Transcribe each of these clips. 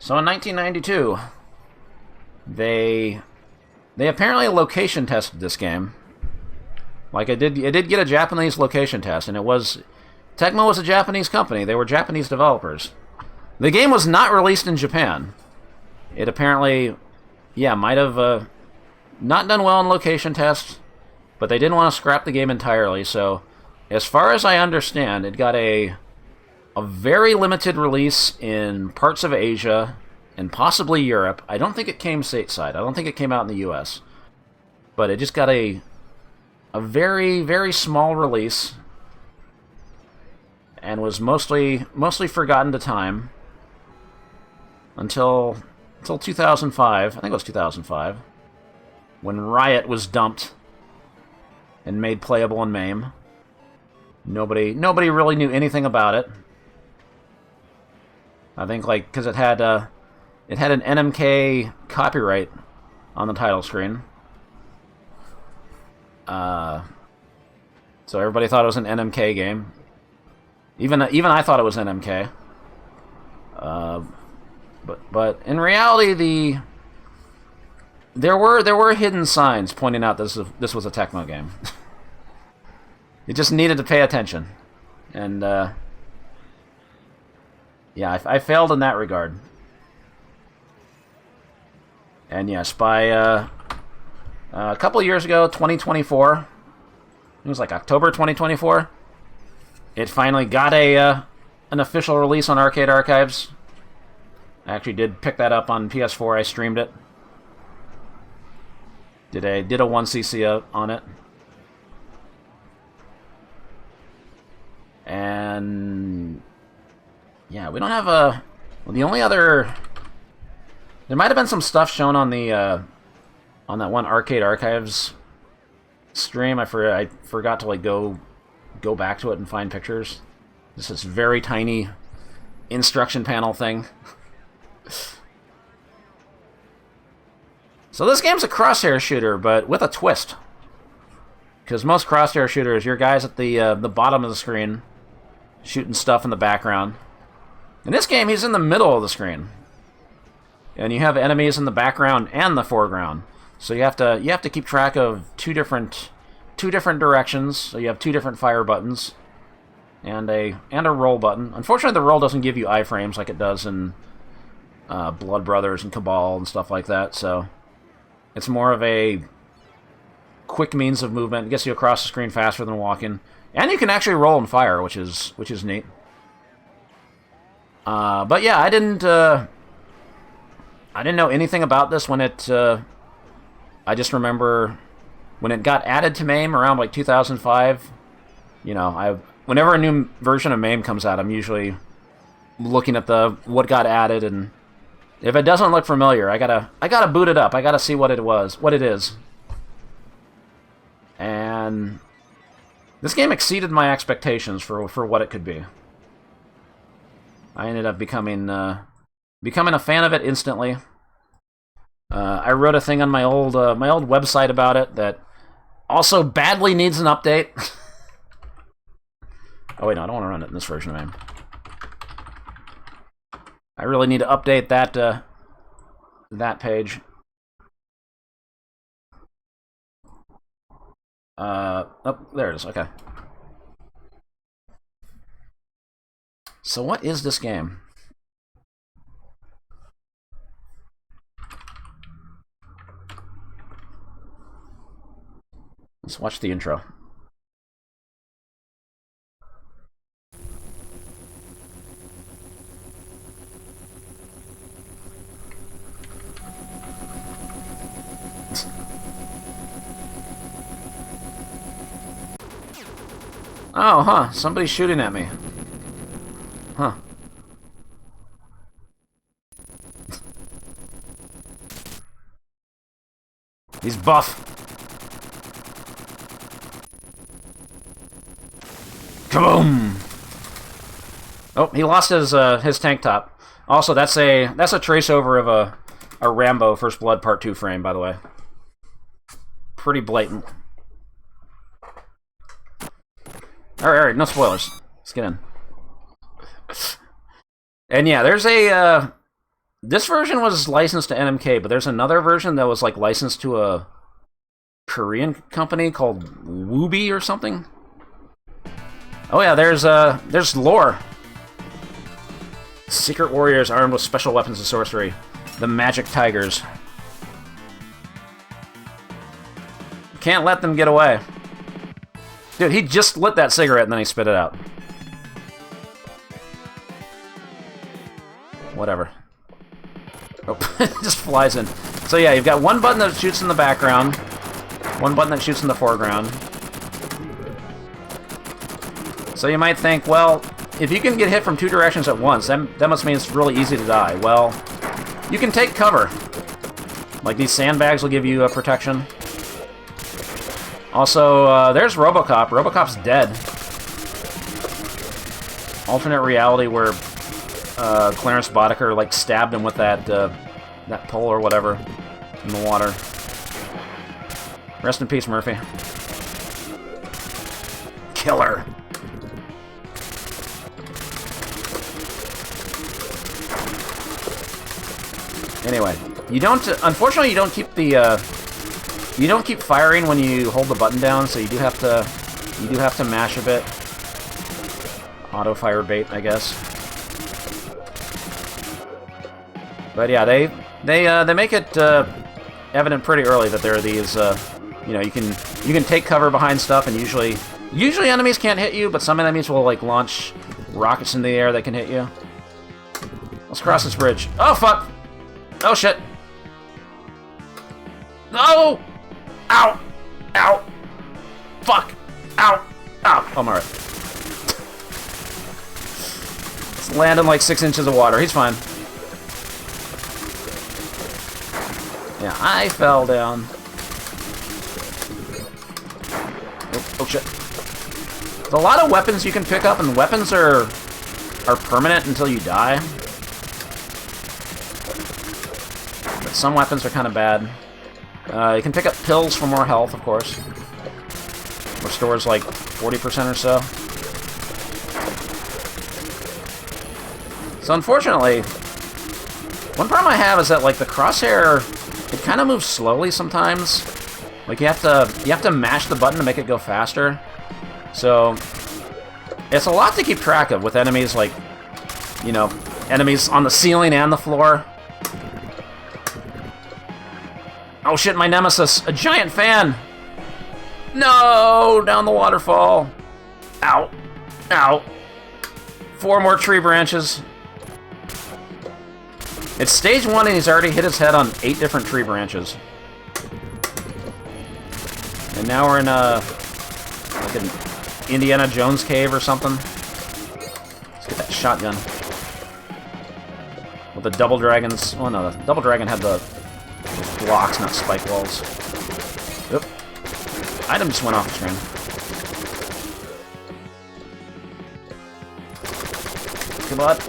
So in 1992, they apparently location tested this game. Like it did get a Japanese location test, and Tecmo was a Japanese company. They were Japanese developers. The game was not released in Japan. It apparently, might have not done well in location tests, but they didn't want to scrap the game entirely. So, as far as I understand, it got a very limited release in parts of Asia and possibly Europe. I don't think it came stateside. I don't think it came out in the U.S. But it just got a very, very small release and was mostly forgotten to time until 2005. I think it was 2005 when Riot was dumped and made playable in MAME. Nobody really knew anything about it. I think because it had an NMK copyright on the title screen. So everybody thought it was an NMK game. Even I thought it was NMK. But in reality, there were hidden signs pointing out this was a Tecmo game. You just needed to pay attention, and I failed in that regard. And yes, by a couple of years ago, 2024, it was like October 2024, it finally got an official release on Arcade Archives. I actually did pick that up on PS4. I streamed it. Did a 1cc on it. And yeah, we don't have the only other. There might have been some stuff shown on the on that one Arcade Archives stream. I forgot to go back to it and find pictures. This is very tiny instruction panel thing. So this game's a crosshair shooter, but with a twist. Because most crosshair shooters, your guy's at the bottom of the screen, shooting stuff in the background. In this game, he's in the middle of the screen, and you have enemies in the background and the foreground. So you have to keep track of two different directions. So you have two different fire buttons, and a roll button. Unfortunately, the roll doesn't give you iframes like it does in Blood Brothers and Cabal and stuff like that. So it's more of a quick means of movement. It gets you across the screen faster than walking, and you can actually roll and fire, which is neat. But yeah, I didn't know anything about this when it. I just remember when it got added to MAME around like 2005. Whenever a new version of MAME comes out, I'm usually looking at what got added, and if it doesn't look familiar, I gotta boot it up. I gotta see what it is. And this game exceeded my expectations for what it could be. I ended up becoming a fan of it instantly. I wrote a thing on my old website about it that also badly needs an update. Oh wait, no, I don't want to run it in this version of MAME. I really need to update that page. Oh, there it is. Okay. So what is this game? Let's watch the intro. Oh, huh. Somebody's shooting at me. Huh. He's buff. Kaboom! Oh, he lost his tank top. Also, that's a trace over of a Rambo First Blood Part 2 frame, by the way. Pretty blatant. Alright, no spoilers. Let's get in. And yeah, there's This version was licensed to NMK, but there's another version that was like licensed to a Korean company called Wooby or something. Oh yeah, there's lore. Secret warriors armed with special weapons and sorcery. The Magic Tigers. Can't let them get away. Dude, he just lit that cigarette and then he spit it out. Whatever. Oh, it just flies in. So yeah, you've got one button that shoots in the background, one button that shoots in the foreground. So you might think, well, if you can get hit from two directions at once, that must mean it's really easy to die. Well, you can take cover. Like these sandbags will give you protection. Also, there's RoboCop. RoboCop's dead. Alternate reality where Clarence Boddicker like stabbed him with that pole or whatever in the water. Rest in peace, Murphy. Killer. Anyway, you don't. Unfortunately, you don't keep the. You don't keep firing when you hold the button down, so you do have to. You do have to mash a bit. Auto fire bait, I guess. But yeah, they make it evident pretty early that there are these. You know, you can take cover behind stuff, and usually enemies can't hit you, but some enemies will like launch rockets in the air that can hit you. Let's cross this bridge. Oh fuck! Oh shit! No! Ow! Ow! Fuck! Ow! Ow! I'm alright. It's landing like 6 inches of water. He's fine. Yeah, I fell down. Oh shit. There's a lot of weapons you can pick up, and weapons are permanent until you die. But some weapons are kind of bad. You can pick up pills for more health, of course. Restores like 40% or so. So unfortunately, one problem I have is that like the crosshair, it kind of moves slowly sometimes. Like you have to mash the button to make it go faster. So it's a lot to keep track of with enemies like, you know, enemies on the ceiling and the floor. Oh shit, my nemesis! A giant fan! No! Down the waterfall! Ow! Ow! 4 more tree branches. It's stage 1 and he's already hit his head on 8 different tree branches. And now we're in like an Indiana Jones cave or something. Let's get that shotgun. With the double dragons. Oh no, the double dragon had the blocks, not spike walls. Oop. Item just went off the screen. Good luck.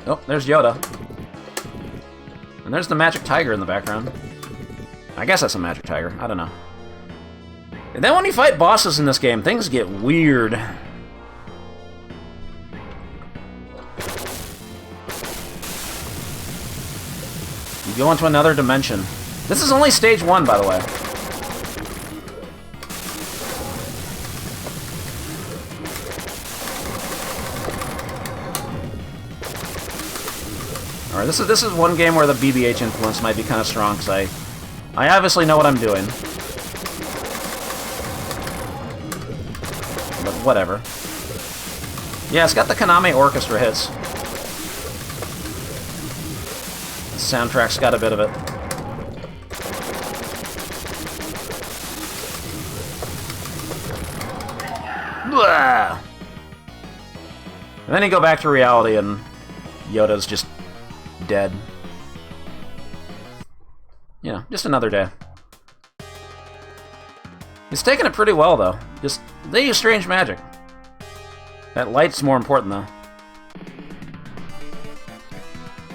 Oh, there's Yoda. And there's the Magic Tiger in the background. I guess that's a Magic Tiger. I don't know. And then when you fight bosses in this game, things get weird. You go into another dimension. This is only stage 1, by the way. Alright, this is one game where the BBH influence might be kind of strong, because I obviously know what I'm doing. But whatever. Yeah, it's got the Konami orchestra hits. The soundtrack's got a bit of it. Blah! And then you go back to reality and Yoda's just dead. You know, just another day. He's taking it pretty well, though. Just, they use strange magic. That light's more important, though.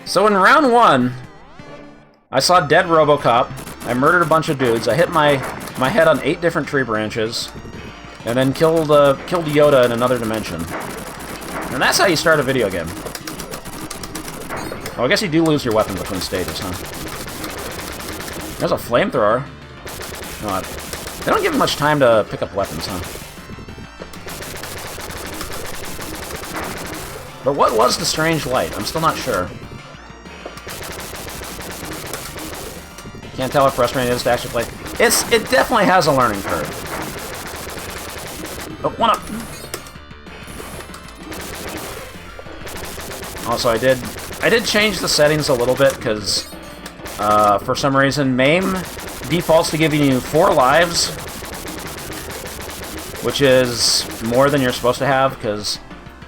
So in round 1, I saw dead RoboCop. I murdered a bunch of dudes. I hit my head on 8 different tree branches. And then killed Yoda in another dimension. And that's how you start a video game. Oh, I guess you do lose your weapon between stages, huh? There's a flamethrower. No, they don't give you much time to pick up weapons, huh? But what was the strange light? I'm still not sure. Can't tell how frustrating it is to actually play. It definitely has a learning curve. Oh, one up! Also, I did change the settings a little bit, because for some reason, MAME defaults to giving you 4 lives, which is more than you're supposed to have, because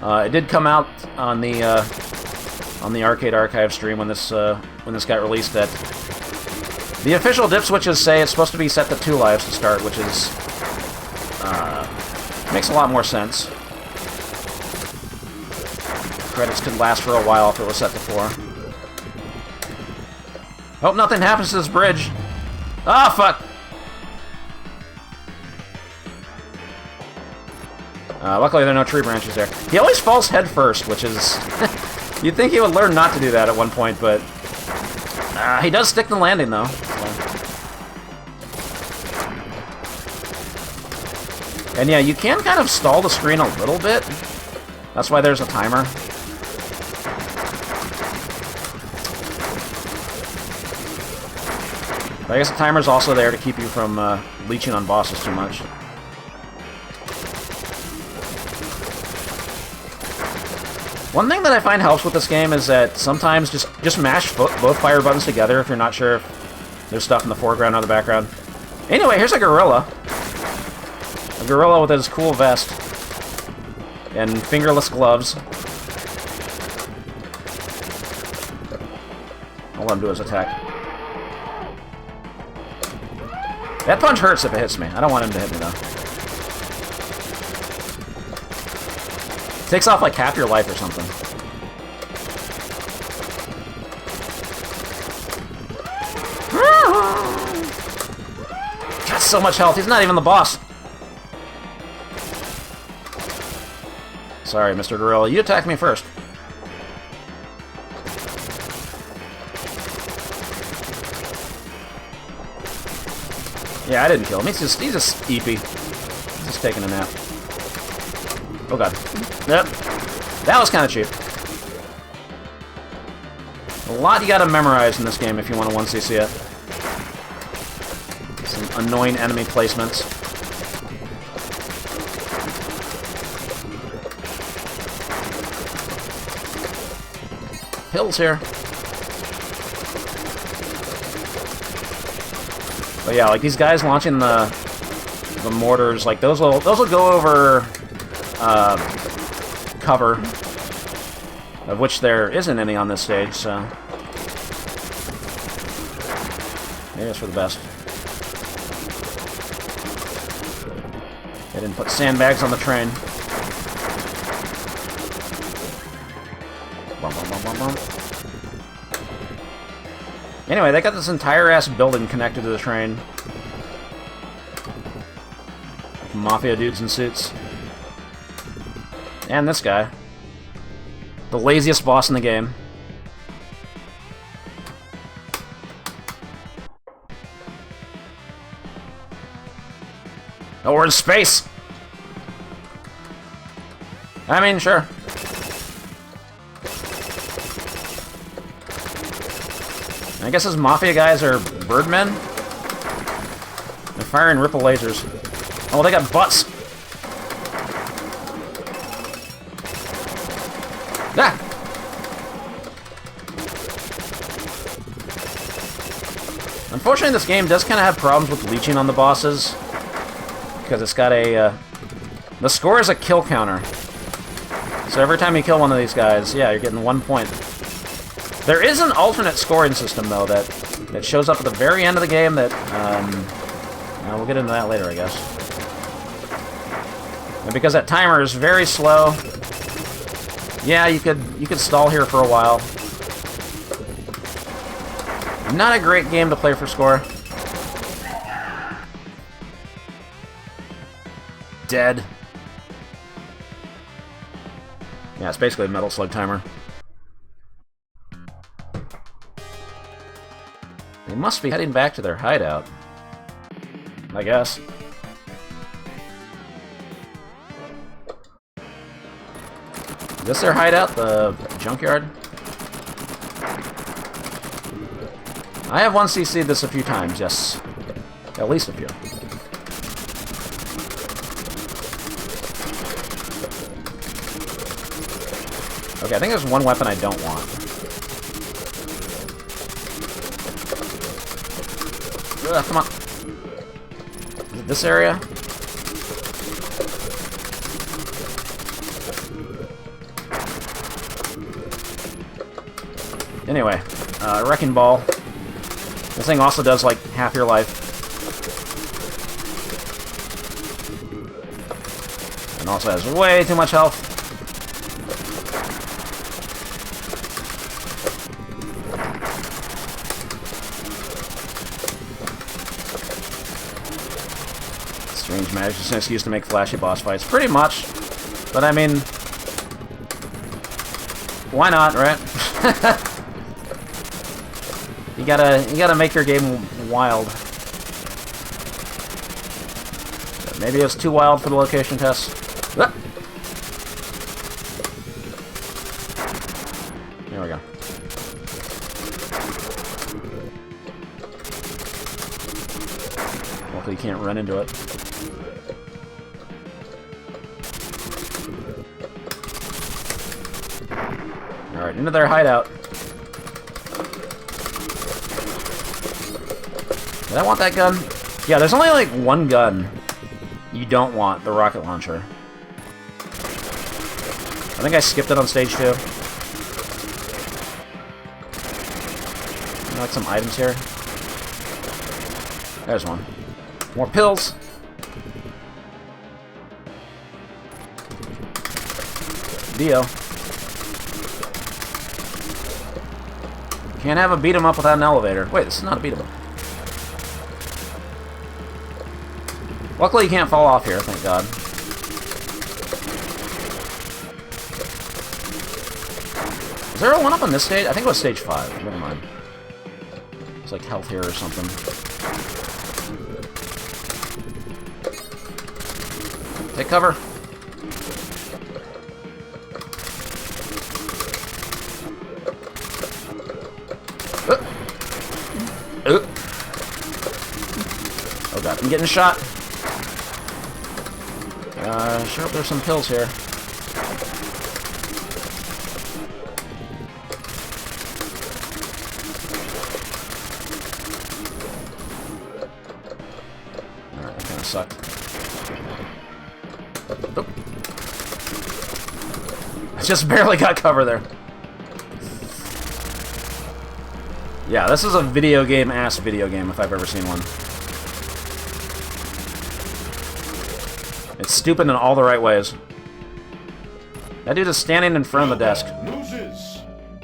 it did come out on the Arcade Archive stream when this got released that the official dip switches say it's supposed to be set to 2 lives to start, which is makes a lot more sense. Credits could last for a while if it was set to 4. Hope nothing happens to this bridge. Ah, fuck! Luckily there are no tree branches there. He always falls head first, which is... You'd think he would learn not to do that at one point, but... he does stick the landing, though. And yeah, you can kind of stall the screen a little bit. That's why there's a timer. But I guess the timer's also there to keep you from leeching on bosses too much. One thing that I find helps with this game is that sometimes just mash both fire buttons together if you're not sure if there's stuff in the foreground or the background. Anyway, here's a gorilla. A gorilla with his cool vest and fingerless gloves. I'll let him do his attack. That punch hurts if it hits me. I don't want him to hit me, though. Takes off like half your life or something. Got so much health. He's not even the boss. Sorry, Mr. Gorilla. You attacked me first. Yeah, I didn't kill him. He's just eepy. He's just taking a nap. Oh god. Yep. That was kind of cheap. A lot you gotta memorize in this game if you want to 1cc it. Some annoying enemy placements. Hills here. But yeah, like these guys launching the mortars, like those will go over cover, of which there isn't any on this stage, so maybe it's for the best. They didn't put sandbags on the train. Bum, bum, bum, bum, bum. Anyway, they got this entire ass building connected to the train. Mafia dudes in suits. And this guy. The laziest boss in the game. Oh, we're in space! I mean, sure. I guess those Mafia guys are birdmen? They're firing ripple lasers. Oh, they got butts! Ah! Unfortunately, this game does kind of have problems with leeching on the bosses. Because it's got a... the score is a kill counter. So every time you kill one of these guys, yeah, you're getting 1 point. There is an alternate scoring system, though, that shows up at the very end of the game that, we'll get into that later, I guess. And because that timer is very slow, yeah, you could stall here for a while. Not a great game to play for score. Dead. Yeah, it's basically a Metal Slug timer. They must be heading back to their hideout, I guess. Is this their hideout, the junkyard? I have 1cc'd this a few times, yes. At least a few. Okay, I think there's one weapon I don't want. Ugh, come on. Is it this area? Anyway, Wrecking Ball. This thing also does, like, half your life. And also has way too much health. Strange magic, just an excuse to make flashy boss fights. Pretty much. But I mean, why not, right? You gotta make your game wild. Maybe it's too wild for the location test. Ah! There we go. Hopefully you can't run into it. Alright, into their hideout. Did I want that gun? Yeah, there's only like one gun you don't want, the rocket launcher. I think I skipped it on stage 2. Like some items here. There's one. More pills. Dio. Can't have a beat 'em up without an elevator. Wait, this is not a beat 'em up. Luckily, you can't fall off here, thank God. Is there a one up on this stage? I think it was stage 5. Never mind. It's like health here or something. Take cover. Oh God, I'm getting shot. Sure, there's some pills here. Alright, that kind of sucked. Oh. I just barely got cover there. Yeah, this is a video game-ass video game if I've ever seen one. It's stupid in all the right ways. That dude is standing in front of the desk.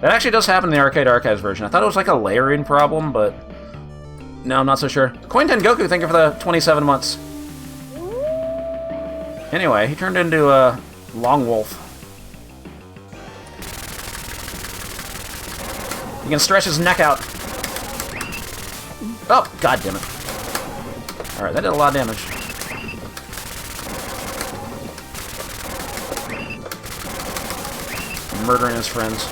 That actually does happen in the Arcade Archives version. I thought it was like a layering problem, but no, I'm not so sure. Coin Tengoku, thank you for the 27 months. Anyway, he turned into a Long Wolf. He can stretch his neck out. Oh, God damn it. Alright, that did a lot of damage. Murdering his friends.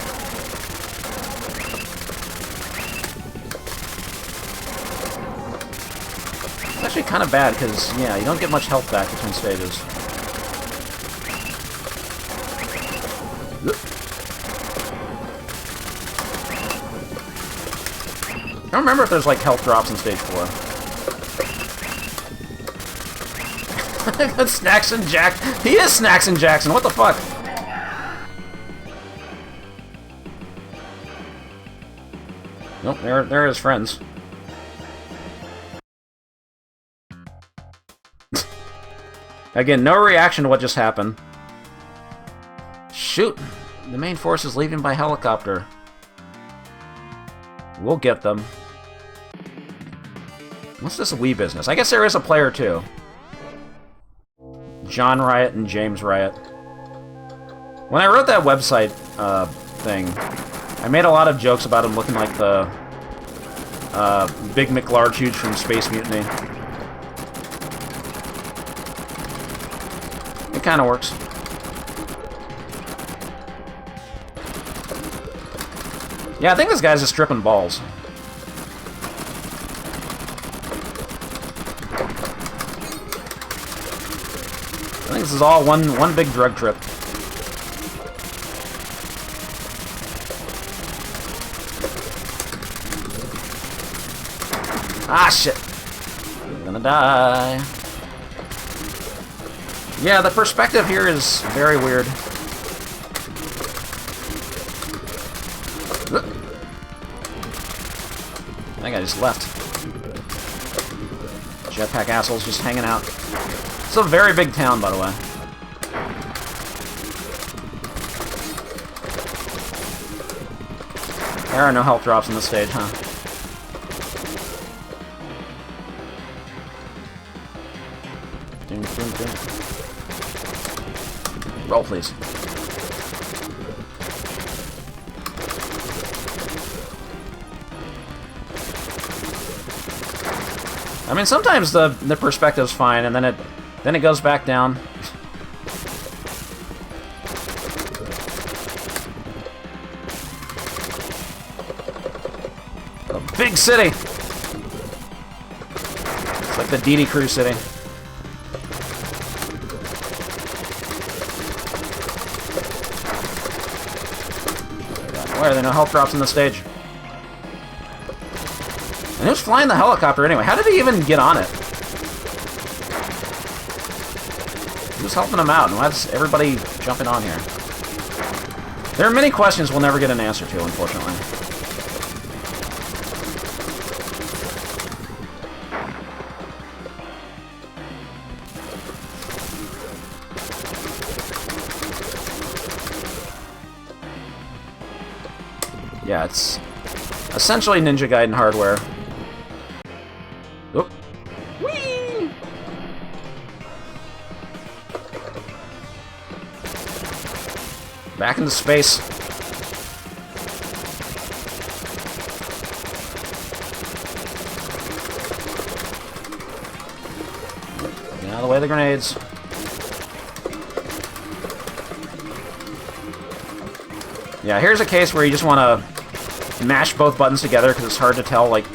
It's actually kind of bad, because, yeah, you don't get much health back between stages. I don't remember if there's, like, health drops in stage 4. Snacks and Jack. He is Snacks and Jackson. What the fuck? Nope, they're his friends. Again, no reaction to what just happened. Shoot! The main force is leaving by helicopter. We'll get them. What's this Wii business? I guess there is a player too. John Riot and James Riot. When I wrote that website thing, I made a lot of jokes about him looking like the Big McLarge Huge from Space Mutiny. It kind of works. Yeah, I think this guy's just stripping balls. I think this is all one big drug trip. Ah, shit. I'm gonna die. Yeah, the perspective here is very weird. I think I just left. Jetpack assholes just hanging out. It's a very big town, by the way. There are no health drops on the stage, huh? Ding, ding, ding. Roll, please. I mean, sometimes the perspective's fine, and then it goes back down. A big city. It's like the DD Crew city. Why are there no health drops on the stage? And who's flying the helicopter anyway? How did he even get on it? Who's helping him out? And why is everybody jumping on here? There are many questions we'll never get an answer to, unfortunately. Yeah, it's essentially Ninja Gaiden hardware. Oop. Whee! Back into space. Get out of the way of the grenades. Yeah, here's a case where you just want to mash both buttons together because it's hard to tell, like,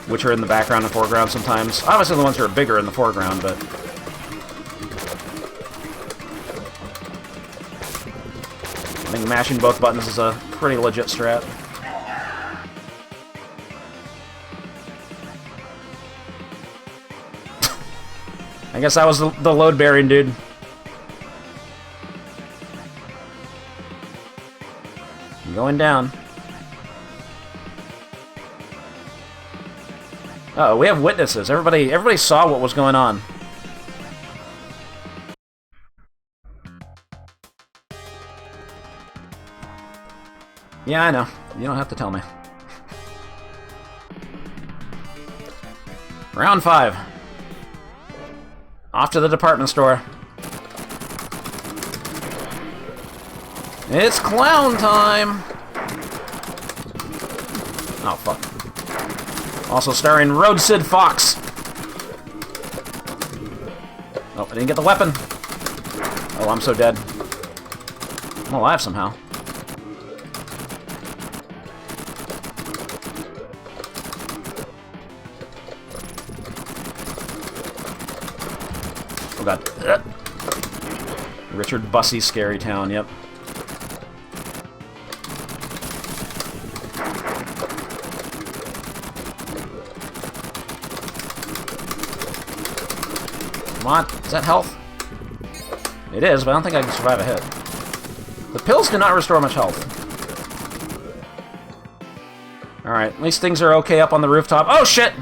which are in the background and foreground sometimes. Obviously the ones that are bigger in the foreground, but... I think mashing both buttons is a pretty legit strat. I guess that was the load-bearing dude. I'm going down. Uh-oh, we have witnesses. Everybody saw what was going on. Yeah, I know. You don't have to tell me. Round 5. Off to the department store. It's clown time! Oh, fuck. Also starring Road Sid Fox. Oh, I didn't get the weapon. Oh, I'm so dead. I'm alive somehow. Oh god. Richard Bussey, Scary Town, yep. Come on, is that health? It is, but I don't think I can survive a hit. The pills do not restore much health. Alright, at least things are okay up on the rooftop. Oh, shit!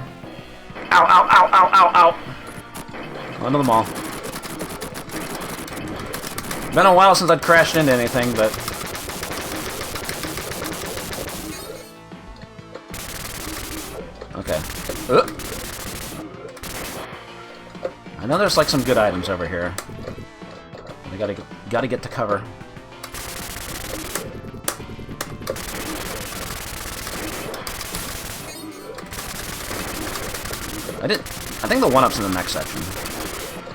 Ow, ow, ow, ow, ow, ow! Onto the mall. Been a while since I'd crashed into anything, but... Okay. I know there's like some good items over here. I gotta get to cover. I think the 1-up's in the next section.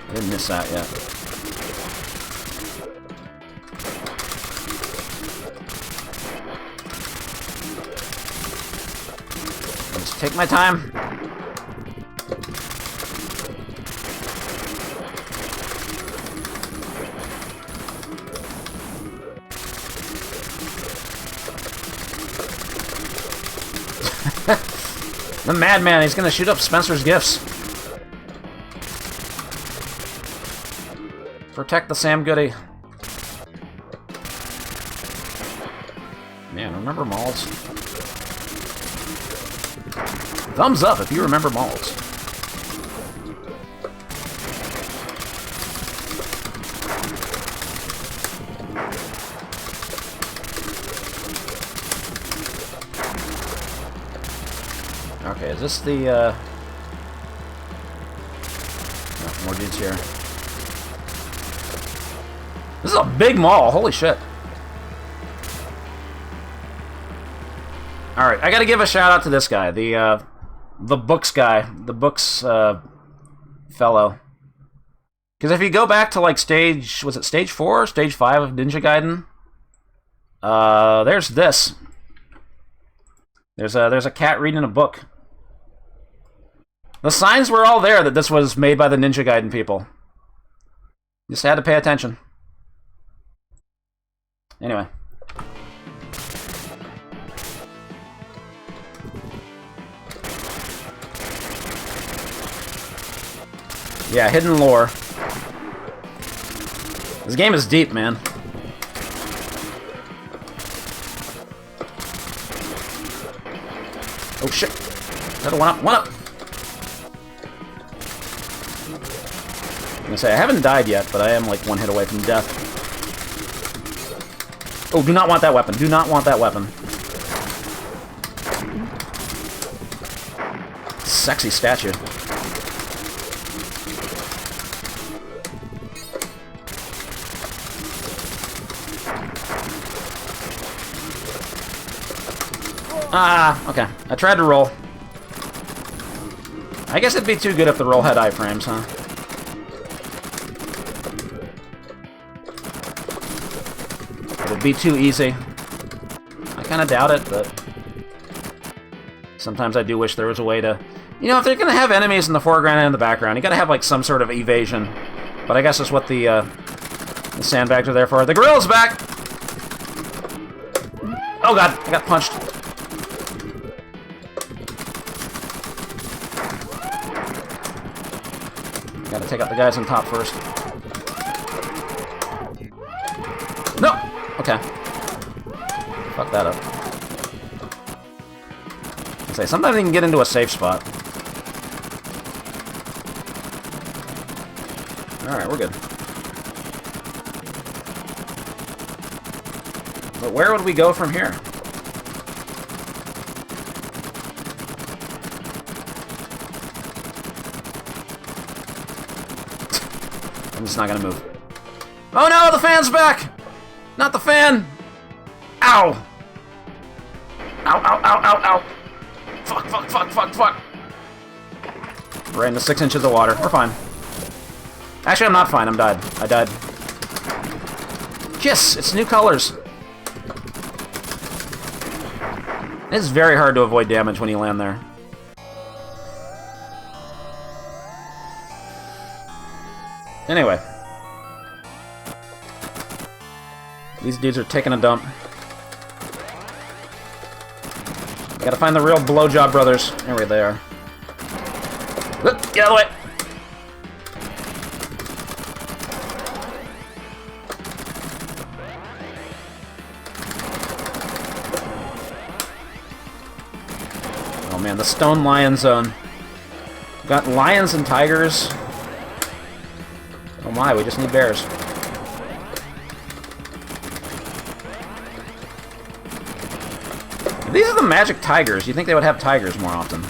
I didn't miss that yet. Just take my time. The madman, he's gonna shoot up Spencer's gifts. Protect the Sam Goody. Man, remember malls? Thumbs up if you remember malls. Okay, is this the, no, more dudes here. This is a big mall, holy shit. Alright, I gotta give a shout out to this guy, the books guy, the books, fellow. Because if you go back to, like, stage, was it stage 4 or stage 5 of Ninja Gaiden? There's this. There's a cat reading a book. The signs were all there that this was made by the Ninja Gaiden people. Just had to pay attention. Anyway. Yeah, hidden lore. This game is deep, man. Oh shit. Is that a 1-up? 1-up! I'm gonna say, I haven't died yet, but I am like 1 hit away from death. Oh, do not want that weapon. Do not want that weapon. Sexy statue. Ah, okay. I tried to roll. I guess it'd be too good if the roll had iframes, huh? It'd be too easy. I kind of doubt it, but sometimes I do wish there was a way to... You know, if they're going to have enemies in the foreground and in the background, you got to have, like, some sort of evasion. But I guess that's what the sandbags are there for. The gorilla's back! Oh god, I got punched. Gotta take out the guys on top first. No! Okay. Fuck that up. I say, sometimes you can get into a safe spot. Alright, we're good. But where would we go from here? I'm just not gonna move. Oh no, the fan's back! Not the fan! Ow! Ow, ow, ow, ow, ow! Fuck, fuck, fuck, fuck, fuck! Right into 6 inches of water. We're fine. Actually, I'm not fine. I'm died. I died. Yes! It's new colors! It's very hard to avoid damage when you land there. Anyway. These dudes are taking a dump. I gotta find the real blowjob brothers. There they are. Get out of the way! Oh man, the Stone Lion Zone. We've got lions and tigers. Oh my, we just need bears. These are the magic tigers. You'd think they would have tigers more often.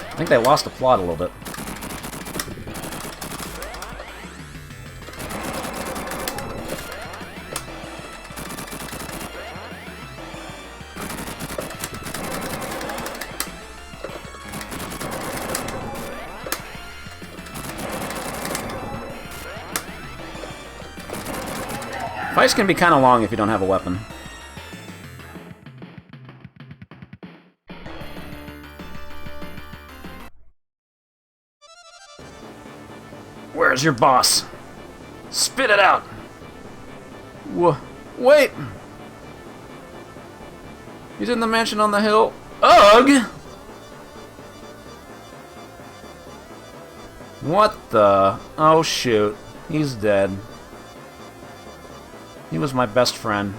I think they lost the plot a little bit. Fights can be kind of long if you don't have a weapon. Where's your boss? Spit it out! Wait! He's in the mansion on the hill. Ugh! What the? Oh shoot. He's dead. He was my best friend.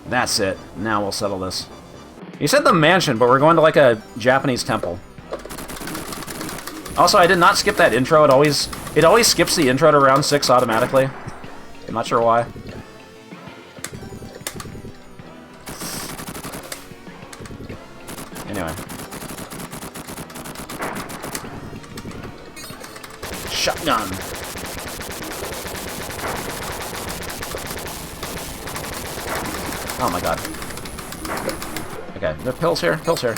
That's it. Now we'll settle this. He said the mansion, but we're going to like a Japanese temple. Also, I did not skip that intro. It always skips the intro to round 6 automatically. I'm not sure why. Anyway. Shotgun. Oh my god. Okay, there are pills here? Pills here.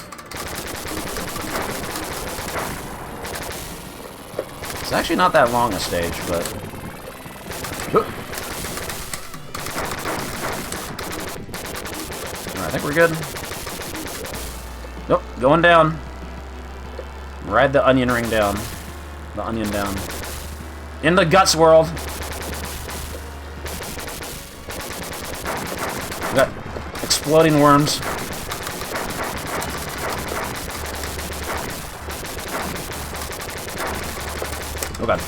It's actually not that long a stage, but... Alright, I think we're good. Nope, going down. Ride the onion ring down. The onion down. In the guts world. We got exploding worms. Oh god.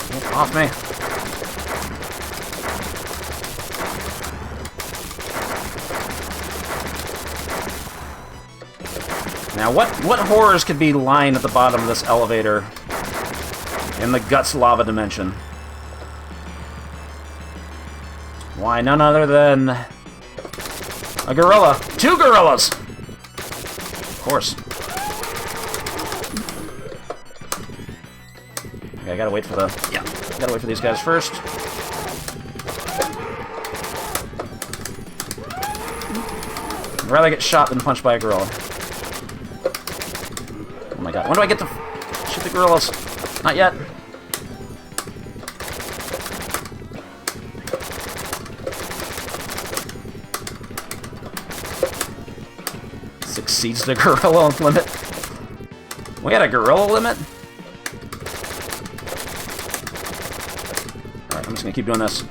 Get off me. Now, what horrors could be lying at the bottom of this elevator in the Guts lava dimension? Why, none other than a gorilla. 2 gorillas! Of course. Okay, I gotta wait for the... Yeah, gotta wait for these guys first. I'd rather get shot than punched by a gorilla. Oh my god, when do I get to shoot the gorillas? Not yet. Succeeds the gorilla limit. We had a gorilla limit? Alright, I'm just gonna keep doing this.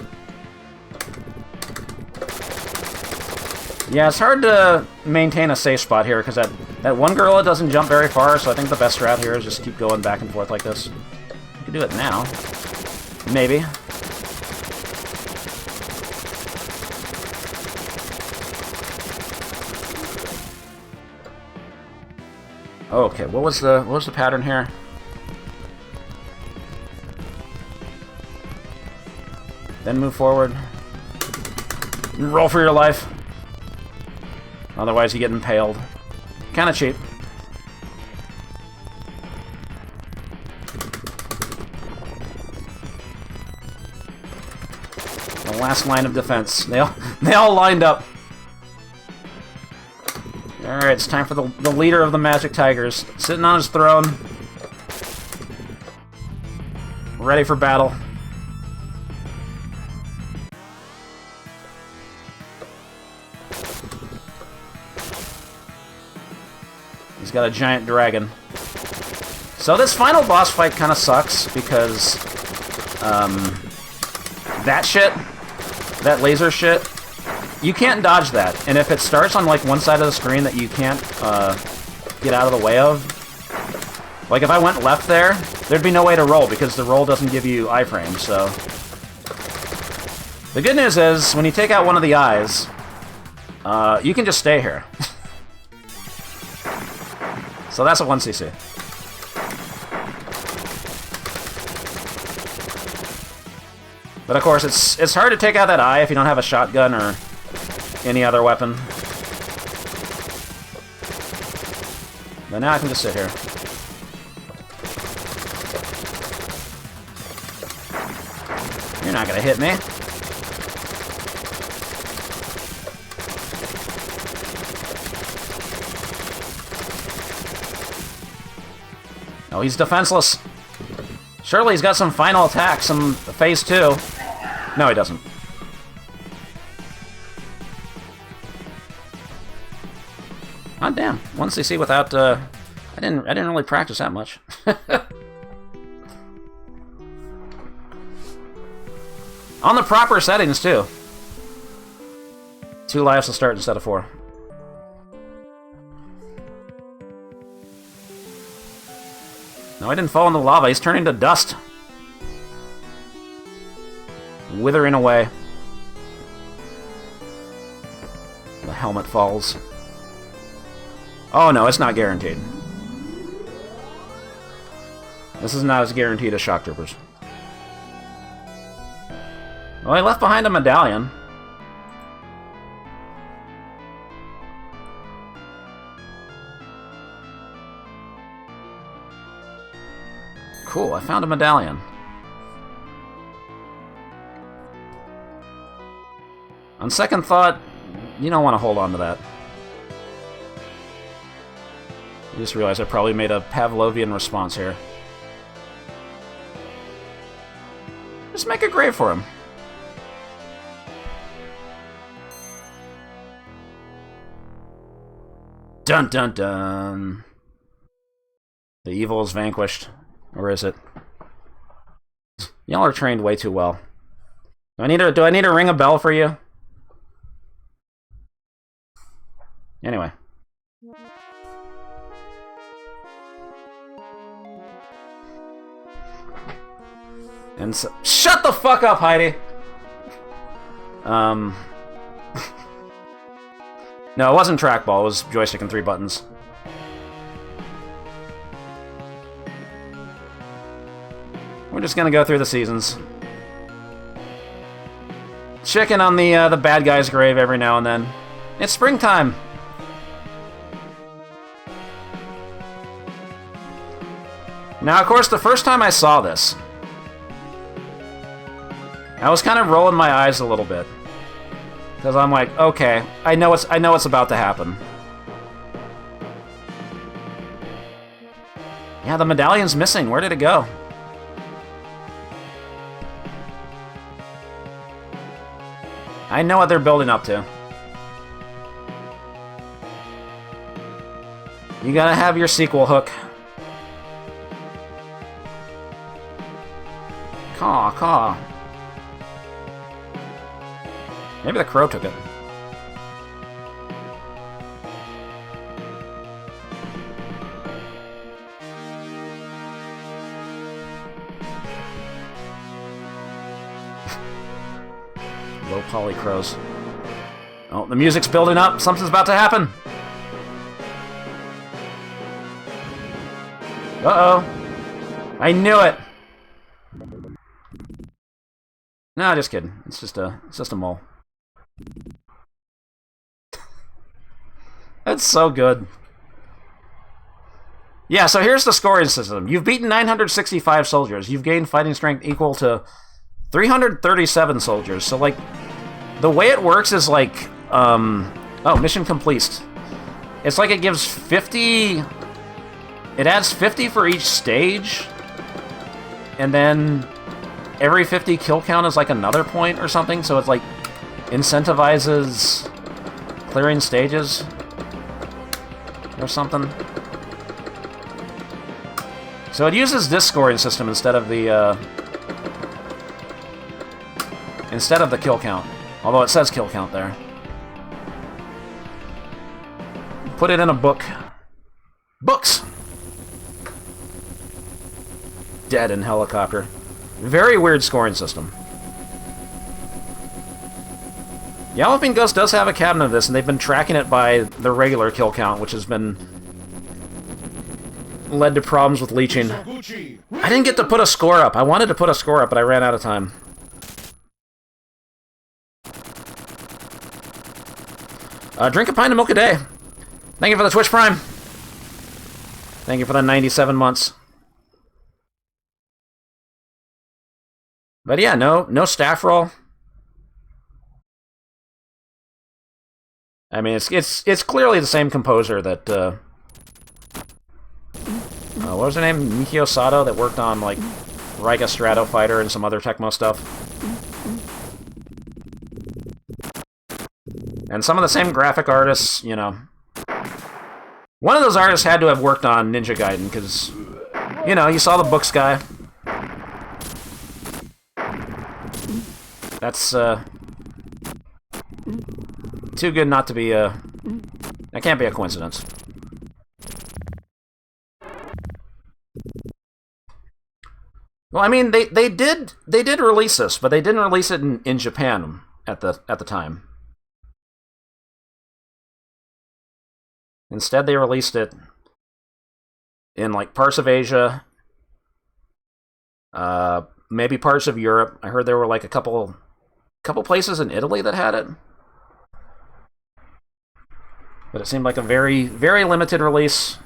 Yeah, it's hard to maintain a safe spot here, because that one gorilla doesn't jump very far, so I think the best strat here is just keep going back and forth like this. You can do it now. Maybe. Okay, what was the pattern here? Then move forward. Roll for your life. Otherwise you get impaled. Kinda cheap. The last line of defense. They all lined up. Alright, it's time for the leader of the Magic Tigers. Sitting on his throne. Ready for battle. He's got a giant dragon. So this final boss fight kind of sucks, because that shit, that laser shit, you can't dodge that. And if it starts on like one side of the screen that you can't get out of the way of, like if I went left there, there'd be no way to roll, because the roll doesn't give you iframes, so... The good news is, when you take out one of the eyes, you can just stay here. So that's a 1cc. But of course, it's hard to take out that eye if you don't have a shotgun or any other weapon. But now I can just sit here. You're not gonna hit me. Oh, he's defenseless. Surely he's got some final attack, some phase 2. No, he doesn't. Oh, damn. 1cc without, I didn't really practice that much. On the proper settings, too. 2 lives to start instead of 4. No, he didn't fall in the lava. He's turning to dust. Withering away. The helmet falls. Oh no, it's not guaranteed. This is not as guaranteed as Shock Troopers. Well, he left behind a medallion. Cool, I found a medallion. On second thought, you don't want to hold on to that. I just realized I probably made a Pavlovian response here. Just make a grave for him. Dun dun dun. The evil is vanquished. Or is it? Y'all are trained way too well. Do I need to ring a bell for you? Anyway. And so, shut the fuck up, Heidi! No, it wasn't trackball, it was joystick and 3 buttons. We're just gonna go through the seasons. Chicken on the bad guy's grave every now and then. It's springtime! Now, of course, the first time I saw this, I was kind of rolling my eyes a little bit. Because I'm like, okay, I know what's about to happen. Yeah, the medallion's missing. Where did it go? I know what they're building up to. You gotta have your sequel hook. Caw, caw. Maybe the crow took it. Low poly crows. Oh, the music's building up. Something's about to happen. Uh-oh. I knew it. No, just kidding. It's just a mole. That's so good. Yeah, so here's the scoring system. You've beaten 965 soldiers. You've gained fighting strength equal to 337 soldiers. So, like, the way it works is like, oh, mission complete. It's like it gives 50... It adds 50 for each stage, and then every 50 kill count is like another point or something, so it's like incentivizes clearing stages or something. So it uses this scoring system instead of the kill count, although it says kill count there. Put it in a book. Books! Dead in helicopter. Very weird scoring system. Yellowfin Ghost does have a cabinet of this, and they've been tracking it by the regular kill count, which has been led to problems with leeching. I didn't get to put a score up. I wanted to put a score up, but I ran out of time. Drink a pint of milk a day. Thank you for the Twitch Prime. Thank you for the 97 months. But yeah, no staff roll. I mean, it's clearly the same composer that. Oh What was her name? Mikio Sato, that worked on, like, Riga Strato Fighter and some other Tecmo stuff. And some of the same graphic artists, you know. One of those artists had to have worked on Ninja Gaiden, because, you know, you saw the books guy. That's, too good not to be, that can't be a coincidence. Well, I mean, they did release this, but they didn't release it in Japan at the time. Instead, they released it in, like, parts of Asia, maybe parts of Europe. I heard there were, like, a couple places in Italy that had it. But it seemed like a very, very limited release.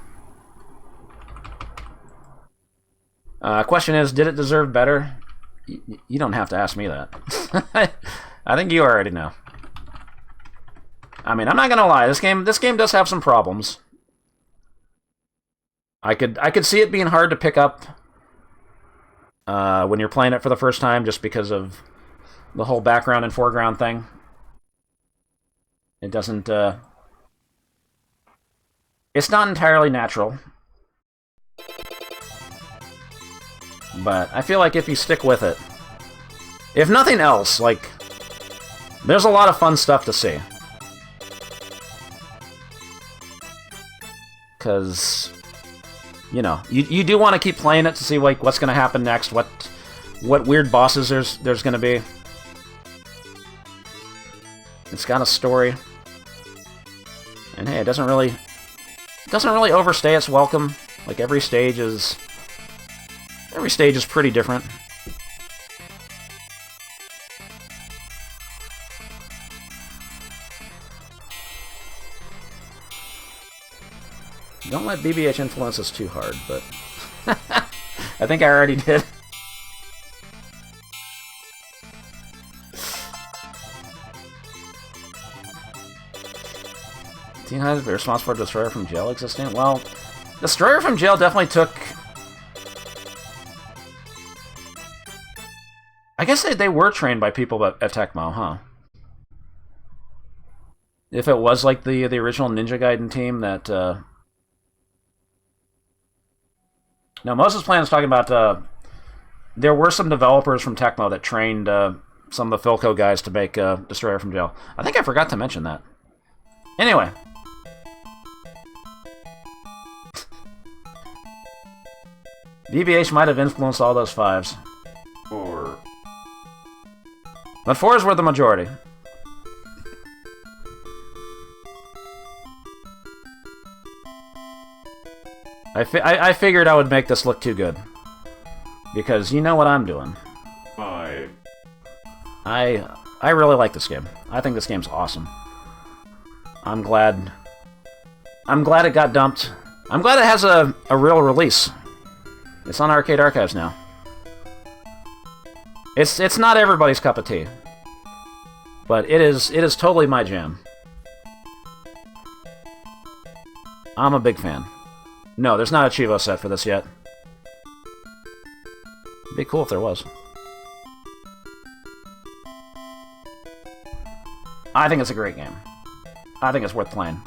Question is, did it deserve better? You don't have to ask me that. I think you already know. I mean, I'm not gonna lie. This game does have some problems. I could see it being hard to pick up when you're playing it for the first time, just because of the whole background and foreground thing. It doesn't. It's not entirely natural. But I feel like if you stick with it, if nothing else, like, there's a lot of fun stuff to see. Because, you know, you do want to keep playing it to see, like, what's going to happen next, what weird bosses there's going to be. It's got a story. And hey, it doesn't really overstay its welcome. Like, every stage is pretty different. Don't let BBH influence us too hard, but I think I already did. Teen Hive be responsible for Destroyer from Jail existing? Well, Destroyer from Jail definitely took... I guess they were trained by people at Tecmo, huh? If it was like the original Ninja Gaiden team that... No, Moses Plan is talking about... there were some developers from Tecmo that trained some of the Philco guys to make Destroyer from Jail. I think I forgot to mention that. Anyway. BBH might have influenced all those 5s. 4. But 4s were the majority. I figured I would make this look too good. Because you know what I'm doing. 5. I really like this game. I think this game's awesome. I'm glad it got dumped. I'm glad it has a real release. It's on Arcade Archives now. It's not everybody's cup of tea. But it is totally my jam. I'm a big fan. No, there's not a Chivo set for this yet. It'd be cool if there was. I think it's a great game. I think it's worth playing.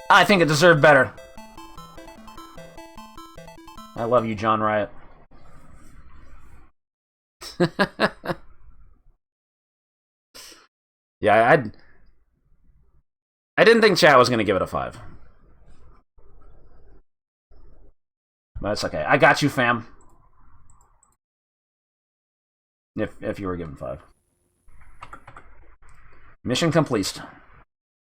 I think it deserved better. I love you, John Riot. Yeah, I didn't think chat was going to give it a 5. But it's okay. I got you, fam. If you were given 5. Mission complete.